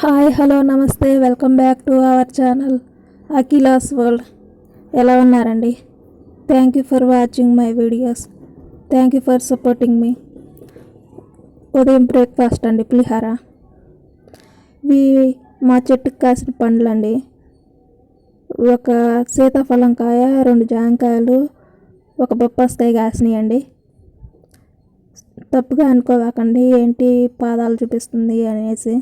Hi hello నమస్తే welcome back to our channel Akhila's world. ఎలా ఉన్నారండి? Thank you for watching my videos. Thank you for supporting మీ. ఉదయం breakfast అండి పులిహార. ఇవి మా చెట్టుకు కాసిన పండ్లండి. ఒక సీతాఫలం కాయ, 2 జాంకాయలు, ఒక బొప్పాస్కాయ కాసినాయండి. తప్పుగా అనుకోవాకండి, ఏంటి పాదాలు చూపిస్తుంది అనేసి.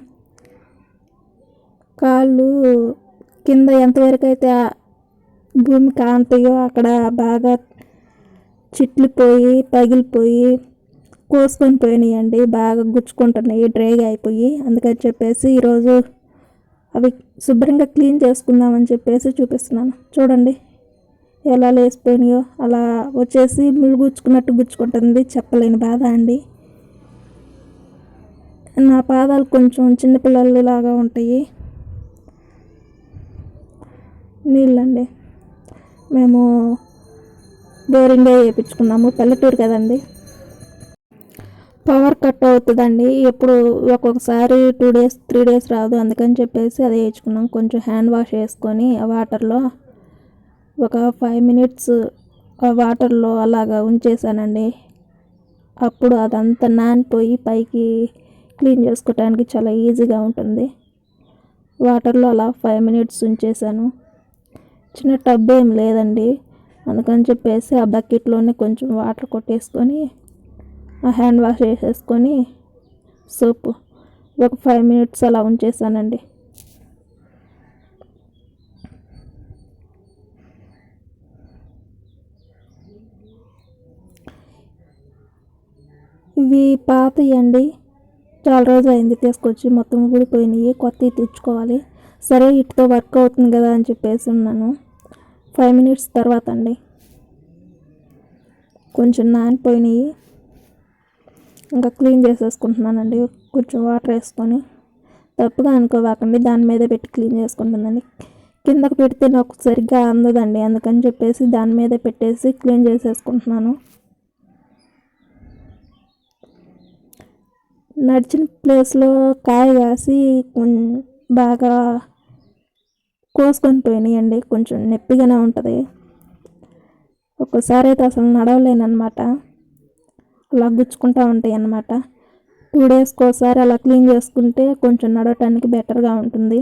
కాళ్ళు కింద ఎంతవరకు అయితే భూమి కాంతాయో అక్కడ బాగా చిట్లిపోయి పగిలిపోయి కోసుకొని పోయినాయండి. బాగా గుచ్చుకుంటున్నాయి, డ్రైగా అయిపోయి. అందుకని చెప్పేసి ఈరోజు అవి శుభ్రంగా క్లీన్ చేసుకుందామని చెప్పేసి చూపిస్తున్నాను. చూడండి ఎలా లేసిపోయినాయో. అలా వచ్చేసి ముళ్ళు గుచ్చుకున్నట్టు గుచ్చుకుంటుంది. చెప్పలేని బాధ అండి. నా పాదాలు కొంచెం చిన్నపిల్లలలాగా ఉంటాయి. నీళ్ళండి, మేము బోరింగే వేయించుకున్నాము, పల్లెటూరు కదండి. పవర్ కట్ అవుతుందండి ఎప్పుడు, ఒక్కొక్కసారి 2 days 3 days రాదు. అందుకని చెప్పేసి అది వేయించుకున్నాం. కొంచెం హ్యాండ్ వాష్ చేసుకొని ఆ వాటర్లో ఒక 5 minutes ఆ వాటర్లో అలాగా ఉంచేసానండి. అప్పుడు అదంతా నానిపోయి పైకి క్లీన్ చేసుకోవడానికి చాలా ఈజీగా ఉంటుంది. వాటర్లో అలా 5 minutes ఉంచేసాను. చిన్న టబ్ ఏం లేదండి, అందుకని చెప్పేసి ఆ బకెట్లోనే కొంచెం వాటర్ కొట్టేసుకొని ఆ హ్యాండ్ వాష్ చేసేసుకొని సోపు ఒక 5 minutes అలా ఉంచేసానండి. ఇవి పాతవి అండి, చాలా రోజులు అయింది తీసుకొచ్చి. మొత్తం ఊడిపోయినాయి, కొత్తవి తెచ్చుకోవాలి. సరే ఇటుతో వర్క్ అవుతుంది కదా అని చెప్పేసి ఉన్నాను. 5 minutes తర్వాత అండి కొంచెం నానిపోయినాయి. ఇంకా క్లీన్ చేసేసుకుంటున్నానండి కొంచెం వాటర్ వేసుకొని. తప్పుగా అనుకోవాకండి, దాని మీద పెట్టి క్లీన్ చేసుకుంటుందండి. కిందకు పెడితే నాకు సరిగ్గా అందదండి, అందుకని చెప్పేసి దాని మీద పెట్టేసి క్లీన్ చేసేసుకుంటున్నాను. నడిచిన ప్లేస్లో కాయ కాసి బాగా కోసుకొని పోయినాయండి. కొంచెం నొప్పిగానే ఉంటుంది. ఒక్కసారి అయితే అసలు నడవలేనమాట, అలా గుచ్చుకుంటూ ఉంటాయి అన్నమాట. 2 daysకి ఒకసారి అలా క్లీన్ చేసుకుంటే కొంచెం నడవటానికి బెటర్గా ఉంటుంది.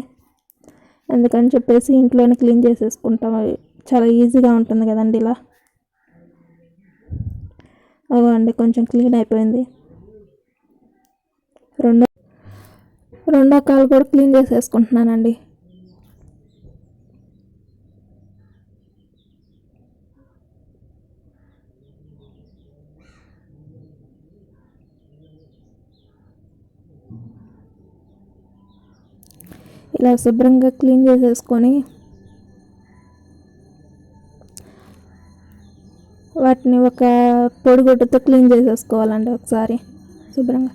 అందుకని చెప్పేసి ఇంట్లోనే క్లీన్ చేసేసుకుంటాం. చాలా ఈజీగా ఉంటుంది కదండి ఇలా. అదో అండి కొంచెం క్లీన్ అయిపోయింది. రెండో కాలు కూడా క్లీన్ చేసేసుకుంటున్నానండి. ఇలా శుభ్రంగా క్లీన్ చేసేసుకొని వాటిని ఒక పొడిగుడ్డతో క్లీన్ చేసేసుకోవాలండి ఒకసారి శుభ్రంగా.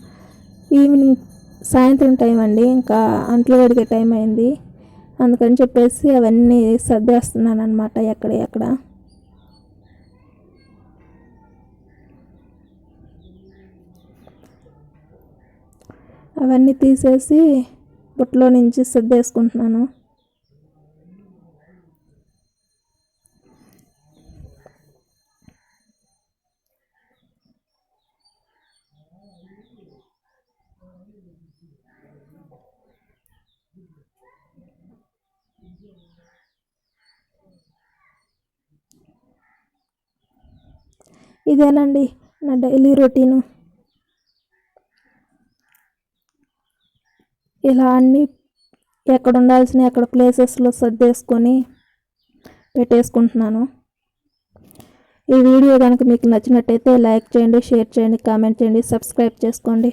ఈవినింగ్ సాయంత్రం టైం అండి, ఇంకా అంట్లు కడిగే టైం అయింది. అందుకని చెప్పేసి అవన్నీ సర్దేస్తున్నాను అనమాట ఎక్కడ. అవన్నీ తీసేసి బుట్టలో నుంచి సర్దేసుకుంటున్నాను. ఇదేనండి నా డైలీ రొటీను. ఇలా అన్నీ ఎక్కడ ఉండాల్సిన అక్కడ ప్లేసెస్లో సర్దేసుకొని పెట్టేసుకుంటున్నాను. ఈ వీడియో కనుక మీకు నచ్చినట్టయితే లైక్ చేయండి, షేర్ చేయండి, కామెంట్ చేయండి, సబ్స్క్రైబ్ చేసుకోండి.